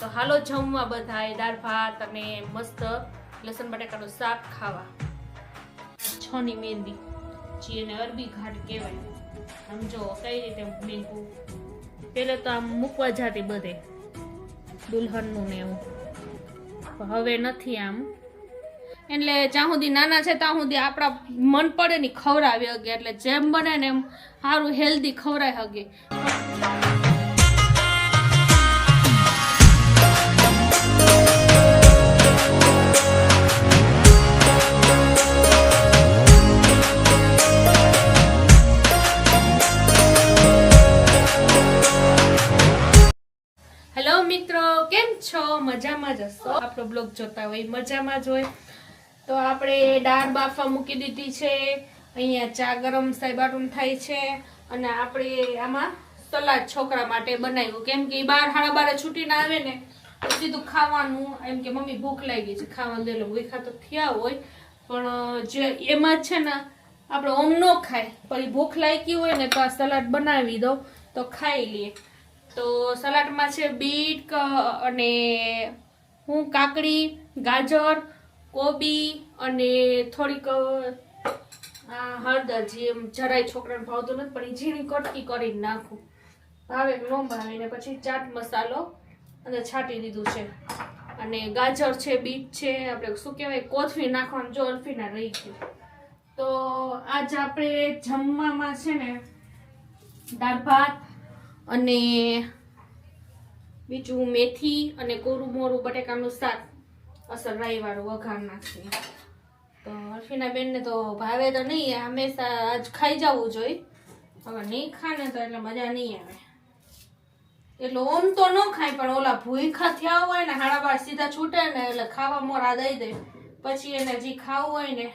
તો હાલો જમવા બધાય દાળ ભાત અને મસ્ત લસણ બટાકાનું શાક ખાવા. 6 ની મહેંદી જે એને અરબી ઘાટ કહેવાય. સમજો કઈ રીતે મેંકું. પેલે તો આમ મૂકવા જાતી બધે દુલ્હનનું ને એવું, હવે નથી આમ. એટલે જ્યાં સુધી નાના છે ત્યાં સુધી આપણા મન પડે ને ખવડાવી હગે, એટલે જેમ બને ને એમ સારું હેલ્ધી ખવડાવી હગે. હેલો મિત્રો, કેમ છો? મજામાં જ હશો. આપણો બ્લોગ જોતા હોય મજામાં જ હોય. તો આપણે દાળ બાફવા મૂકી દીધી છે, અહીંયા ચા ગરમ સાઈબાટું થાય છે, અને આપણે આમાં સલાડ છોકરા માટે બનાવ્યું, કેમ કે 12:30 છૂટીને આવે ને તો સીધું ખાવાનું એમ કે મમ્મી ભૂખ લાગી છે ખાવાનું દે. ભૂખા તો થયા હોય પણ જે એમાં જ છે ને આપણે ઓમ ન ખાય, પછી ભૂખ લાગી હોય ને તો આ સલાડ બનાવી દો તો ખાઈ લઈએ. તો સલાડમાં છે બીટ અને કાકડી, ગાજર, કોબી અને થોડીક હળદર, જે જરાય છોકરાને ભાવતું નથી પણ એ ઝીણી કટકી કરીને નાખું, ભાવે ન ભાવે. ને પછી ચાટ મસાલો અને છાંટી દીધું છે, અને ગાજર છે, બીટ છે, આપણે શું કહેવાય કોથમીર નાખવાનું જો અલ્ફીના રહી ગયું. તો આજ આપણે જમવામાં છે ને દાળ ભાત અને બીજું મેથી અને કોરું મોરું બટેકાનું શાક અસર રાઈવાળું વઘાર નાખીએ. તો અલ્ફીના બેનને તો ભાવે તો નહીં, હંમેશા આજ ખાઈ જવું જોઈએ. હવે નહીં ખાને તો એટલે મજા નહીં આવે. એટલે ઓમ તો ન ખાય પણ ઓલા ભૂખા થયા હોય ને 12:30 સીધા છૂટે ને એટલે ખાવા મોરા દઈ દે, પછી એને જે ખાવું હોય ને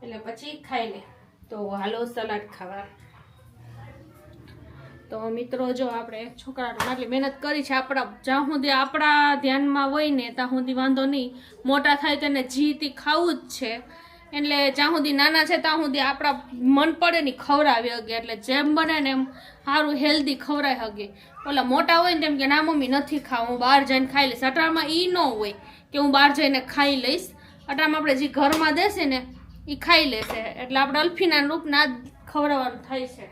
એટલે પછી ખાઈ લે. તો હાલો સલાડ ખાવા. તો મિત્રો જો આપણે છોકરાને આટલી મહેનત કરી છે, આપણા જ્યાં સુધી આપણા ધ્યાનમાં હોય ને ત્યાં સુધી વાંધો નહીં, મોટા થાય તેને જીતી ખાવું જ છે. એટલે જ્યાં સુધી નાના છે ત્યાં સુધી આપણા મન પડે ને ખવડાવી હગે, એટલે જેમ બને ને એમ સારું હેલ્ધી ખવડાવી હગે. ઓલા મોટા હોય ને તેમ કે ના મમ્મી નથી ખાવું, હું બહાર જઈને ખાઈ લઈશ. અટાણમાં એ ન હોય કે હું બહાર જઈને ખાઈ લઈશ, અટાણમાં આપણે જે ઘરમાં દેશે ને એ ખાઈ લેશે. એટલે આપણે અલ્ફીના રૂપના ખવડાવવાનું થાય છે.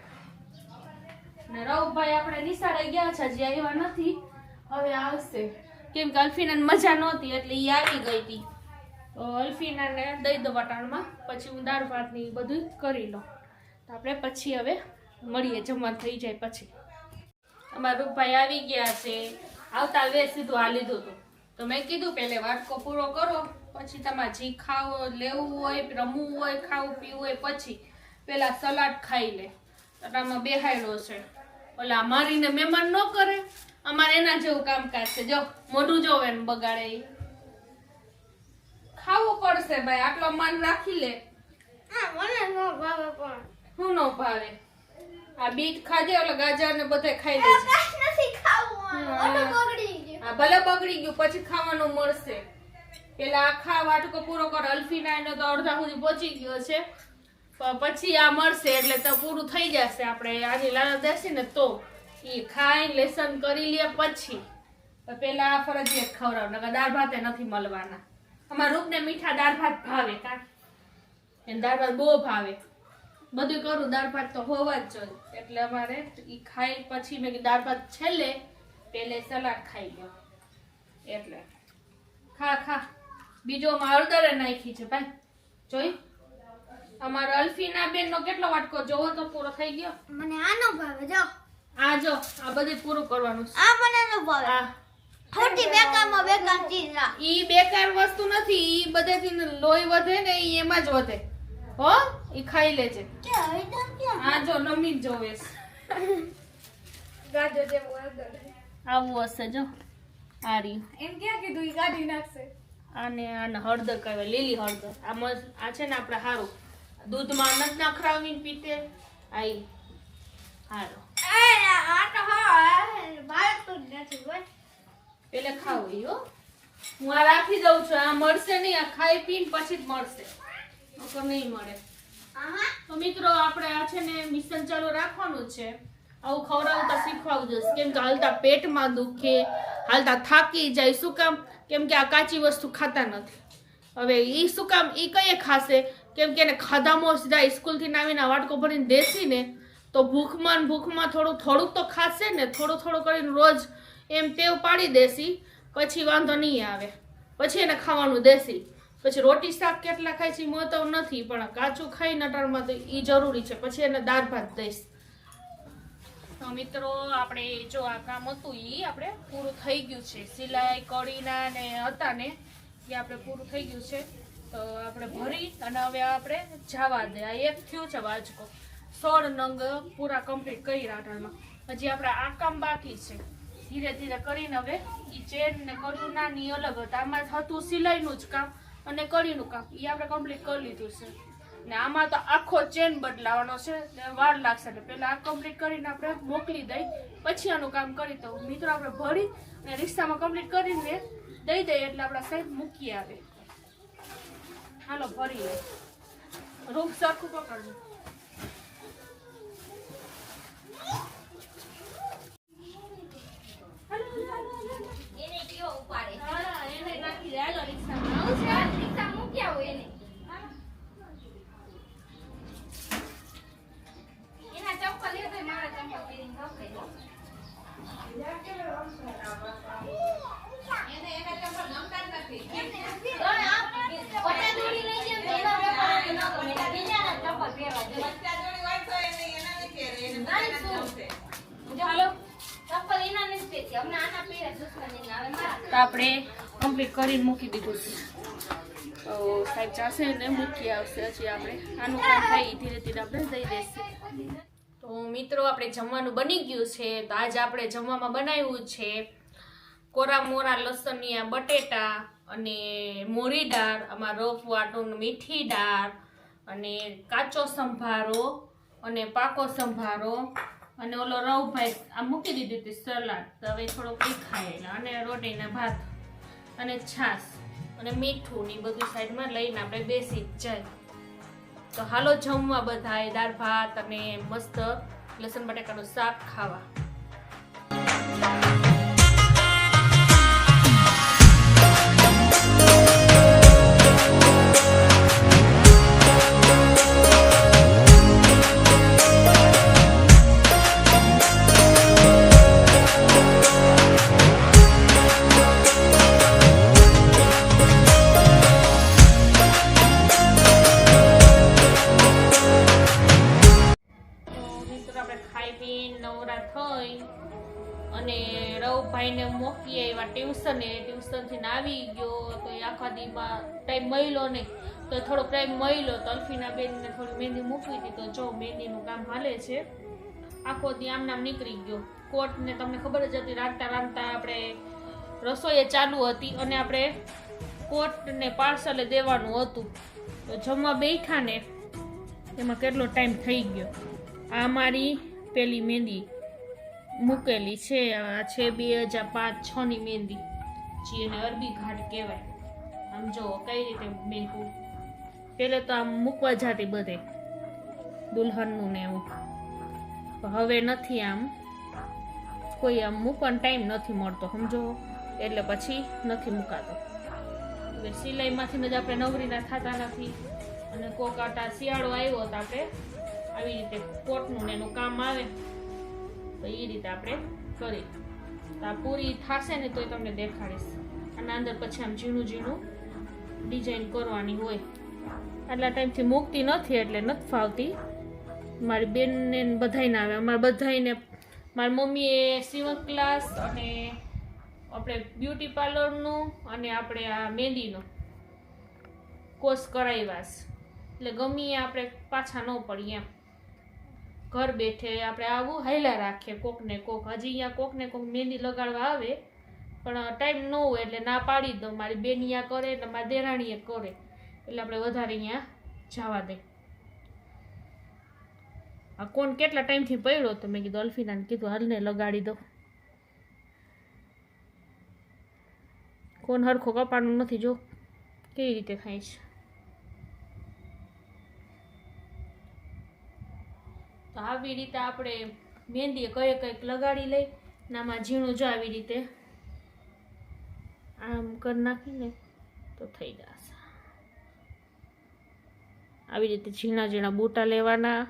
ને રવભાઈ આપણે નિશાળે ગયા છે, હજી આવ્યા નથી, હવે આવશે, કેમ કે અલ્ફીનાને મજા નહોતી એટલે એ આવી ગઈ હતી. તો અલ્ફીનાને દઈ દો વટાણમાં, પછી હું દાળ ભાત ને બધું કરી લઉં. તો આપણે પછી હવે મળીએ, જમવા થઈ જાય પછી. અમારા રૂપભાઈ આવી ગયા છે, આવતા વે સીધું આ લીધું હતું. તો મેં કીધું પહેલે વાટકો પૂરો કરો, પછી તમારે જે ખાવો લેવું હોય, રમવું હોય, ખાવું પીવું હોય પછી પેલા સલાડ ખાઈ લે. આમાં બેહાડ્યો છે, ઓલા મારીને મહેમાન ન કરે, અમારે એના જેવું કામકાજ છે. જો મોઢું જોવે ને બગાડે, ખાવું પડશે ભાઈ, આટલો માન રાખી લે. હું ન ભાવે આ બીટ ખાજે, ઓલા ગાજર ને બધે ખાઈ લે. ભલે બગડી ગયું પછી ખાવાનું મળશે. પેલા આખા વાટકો પૂરો કરો. અલ્ફીના એનો તો અડધા સુધી પહોંચી ગયો છે, પછી આ મળશે એટલે તો પૂરું થઈ જશે. આપણે આજે લાલા દેસી ને તો એ ખાઈ લેસન કરી લે પછી પેલા ફરજિયાત ખવડાવ, નકર દાળ ભાતે નથી મળવાના. અમારા રૂપને મીઠા દાળ ભાત ભાવે, કા એને દાળ ભાત બહુ ભાવે. બધું કરું, દાળ ભાત તો હોવા જ જોઈએ. એટલે અમારે એ ખાઈ પછી મેં દાળ ભાત છેલ્લે પેલે સલાડ ખાઈ લો. એટલે ખા ખા. બીજો હળદરે નાખી છે ભાઈ, જોઈ. અમારા અલ્ફીના બેન નો કેટલો વાટકો જોવો તો પૂરો થઈ ગયો. મને આ નો ભાવે. જો આ જો આ બધું પૂરું કરવાનું છે. આ મને નો ભાવે. ખોટી બેકારમાં બેકાર ચીજ આ. ઈ બેકાર વસ્તુ નથી, ઈ બધેથી લોહી વધે ને ઈ એમાં જ વધે હો. ઈ ખાઈ લેજે. કે હવે તો ક્યાં આ જો નમી જ જોવેસ. ગાજો જે વળદર આવું હશે જો. આ રી એમ ક્યાં કીધું ઈ ગાડી નાખશે. આને હળદર કહેવાય, લીલી હળદર. આ છે ને આપણે સારું દૂધમાં નથી નાખરાવીને પીતે. આઈ હારો આ તો હા બાળક તો નથી ભાઈ. પેલે ખાવું હો. હું આ રાખી દઉં છું, આ મળશે નહીં, આ ખાઈ પીને પછી જ મળશે, નકર નહીં મળે. તો મિત્રો આપણે આ છે ને મિશન ચાલુ રાખવાનું છે. આવું ખવડાવતા શીખવાવું જોઈએ કેમ કે હાલતા પેટમાં દુખે, હાલતા થાકી જાય. શું કામ? કેમ કે આ કાચી વસ્તુ ખાતા નથી. હવે ઈ શું કામ ઈ કઈ ખાશે? કેમ કે એને ખાધામાં સીધા સ્કૂલથી આવીને વાટકો ભરીને દેસી ને તો ભૂખમાં થોડુંક તો ખાશે ને. થોડું કરીને રોજ એમ ટેવ પાડી દેસી, પછી વાંધો નહીં આવે. પછી એને ખાવાનું દેસી. પછી રોટી શાક કેટલા ખાય છે મહત્વ નથી, પણ કાચું ખાઈ નટારમાં તો એ જરૂરી છે. પછી એને દાળ ભાત દઈશ. તો મિત્રો આપણે જો આ કામ હતું એ આપણે પૂરું થઈ ગયું છે. સિલાઈ કડીના ને હતા ને એ આપણે પૂરું થઈ ગયું છે. તો આપણે ભરી અને હવે આપણે જવા દે. આ એક થયું છે વાજકો. 16 નંગ પૂરા કમ્પ્લીટ કરી રાટામાં. હજી આપણે આ કામ બાકી છે. ધીરે ધીરે કરીને હવે એ ચેન ને કડું નાની અલગ હતા. આમાં હતું સિલાઈનું જ કામ અને કડીનું કામ, એ આપણે કમ્પ્લીટ કરી લીધું છે. ને આમાં તો આખો ચેન બદલાવાનો છે, વાર લાગશે. એટલે પહેલા આ કમ્પ્લીટ કરીને આપણે મોકલી દઈ, પછી આનું કામ કરી તો મિત્રો આપણે ભરી અને રિક્ષામાં કમ્પ્લીટ કરીને દઈ દઈએ એટલે આપણા સાહેબ મૂકી આવે. હાલો ભરી લે. રૂપ સરખું પકડજો. એને કયો ઉપાડે? હા એને નાખી દે. હાલો રિક્ષામાં આવું છે. રિક્ષા મૂક્યા હોય એને. એના ચપ્પલ લે તો મારા ચપ્પલ પહેરીને રખડે. એને એના ચપ્પલ ગમતા જ નથી. પચાસ જોડી લઈ જેમ એના વેપાર ન ગમે. એના બીજાના ચપ્પલ પહેરવા જોઈએ. 50 જોડી હોય તો એને એના નહીં પહેરે. એને બીજાના ગમશે. હાલો ચપ્પલ એના નથી પહેરતી. અમને આના પહેરે દુશ્મની આવે મારા. તો આપણે કમ્પ્લીટ કરીને મૂકી દીધું છે. તો સાહેબ જાશે ને મૂકી આવશે. હજી આપણે આનું કામ થાય ધીરે ધીરે આપણે દઈ દઈશું. તો મિત્રો આપણે જમવાનું બની ગયું છે. તો આજે આપણે જમવામાં બનાવ્યું છે કોરા મોરા લસણિયા બટેટા અને મોરી દાળ, આમાં રફ વાટું મીઠી દાળ અને કાચો સંભારો અને પાકો સંભારો અને ઓલો રવભાઈ આ મૂકી દીધી હતી સલાડ. તો હવે થોડોક ખાયેલા અને રોટીના ભાત અને છાશ અને મીઠું ને બધું સાઈડમાં લઈને આપણે બેસી જ જાય. તો હાલો જમવા બધાય દાળ ભાત અને મસ્ત લસણ બટાકાનું શાક ખાવા. નવરા થઈ અને રવભાઈને મોકલી આવ્યા ટ્યુશનથી આવી ગયો. તો એ આખા દીમાં ટાઈમ મળ્યો નહીં, તો થોડોક ટાઈમ મળ્યો તો અલ્ફીના બેનને થોડી મહેંદી મૂકવી હતી. તો જો મહેંદીનું કામ હાલે છે. આખો દી આમ નામ નીકળી ગયો. કોટને તમને ખબર જ હતી, રાંધતા આપણે રસોઈ ચાલુ હતી અને આપણે કોટને પાર્સલે દેવાનું હતું. તો જમવા બેઠા ને એમાં કેટલો ટાઈમ થઈ ગયો. આ મારી પેલી મહેંદી મૂકેલી છે. આ છે 2005-6ની મહેંદી, જે એને અરબી ઘાટ કહેવાય. આમ જો કઈ રીતે મેકું. પેલે તો આમ મૂકવા જતી બધે દુલ્હનનું ને એવું. હવે નથી, આમ કોઈ આમ મૂકવાનો ટાઈમ નથી મળતો સમજો, એટલે પછી નથી મુકાતો. હવે સિલાઈમાંથી જ આપણે નવરીના થતા નથી. અને કોકાટા શિયાળો આવ્યો તો આપણે આવી રીતે કોટનું ને એનું કામ આવે તો એ રીતે આપણે કરી. તો આ પૂરી થશે ને તો તમને દેખાડીશ. અને અંદર પછી આમ ઝીણું ડિઝાઇન કરવાની હોય. આટલા ટાઈમથી મૂકતી નથી એટલે નથી ફાવતી. મારી બેનને બધાઈને આવે. અમારે બધાઈને મારી મમ્મીએ સીવણ ક્લાસ અને આપણે બ્યુટી પાર્લરનું અને આપણે આ મહેંદીનો કોર્સ કરાવ્યા છે. એટલે ગમીએ આપણે પાછા ન પડીએ એમ. ઘર બેઠે આપણે આવું હાઈલા રાખીએ. કોકને કોક હજી અહીંયા કોકને કોક મહેંદી લગાડવા આવે પણ ટાઈમ ન હોય એટલે ના પાડી દઉં. મારી બેન અહીંયા કરે એટલે મારી દેરાણીએ કરે એટલે આપણે વધારે અહીંયા જવા દે. આ કોણ કેટલા ટાઈમથી પડ્યો તો મેં કીધું અલ્ફીનાને કીધું હાલને લગાડી દો. કોણ હરખો કપાળનું નથી જો કેવી રીતે થાય છે. તો આવી રીતે આપણે મહેંદી કંઈક લગાડી લઈ ને આમાં ઝીણું જો આવી રીતે આમ કરી નાખીને તો થઈ જશે. આવી રીતે ઝીણા ઝીણા બૂટા લેવાના,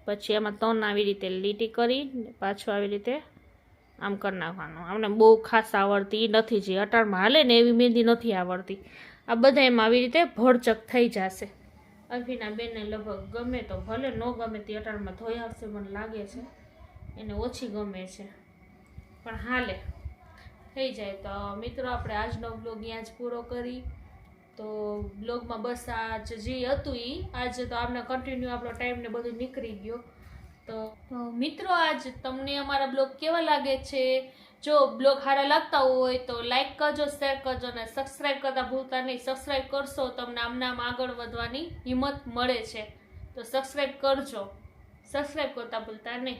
પછી એમાં 3 આવી રીતે લીટી કરી પાછું આવી રીતે આમ કરી નાખવાનું. અમને બહુ ખાસ આવડતી નથી, જે અટાણમાં હાલે ને એવી મહેંદી નથી આવડતી. આ બધા એમાં આવી રીતે ભરચક થઈ જશે. અલ્ફીના બેનને લગભગ ગમે તો ભલે, ન ગમે તે અટાણમાં ધોઈ આવશે, મને લાગે છે એને ઓછી ગમે છે, પણ હાલે થઈ જાય. તો મિત્રો આપણે આજનો બ્લોગ અહીંયા જ પૂરો કરી. તો બ્લોગમાં બસ આજ જે હતું એ આજે તો આપણે કન્ટિન્યુ આપણો ટાઈમ ને બધું નીકળી ગયો. તો મિત્રો આજ તમને અમારા બ્લોગ કેવા લાગે છે? જો બ્લોગ સારા લાગતા હોય તો લાઈક કરજો, શેર કરજો અને સબસ્ક્રાઈબ કરતા ભૂલતા નહીં. સબસ્ક્રાઈબ કરશો તમને આમ આગળ વધવાની હિંમત મળે છે, તો સબસ્ક્રાઈબ કરજો, સબસ્ક્રાઈબ કરતા ભૂલતા નહીં.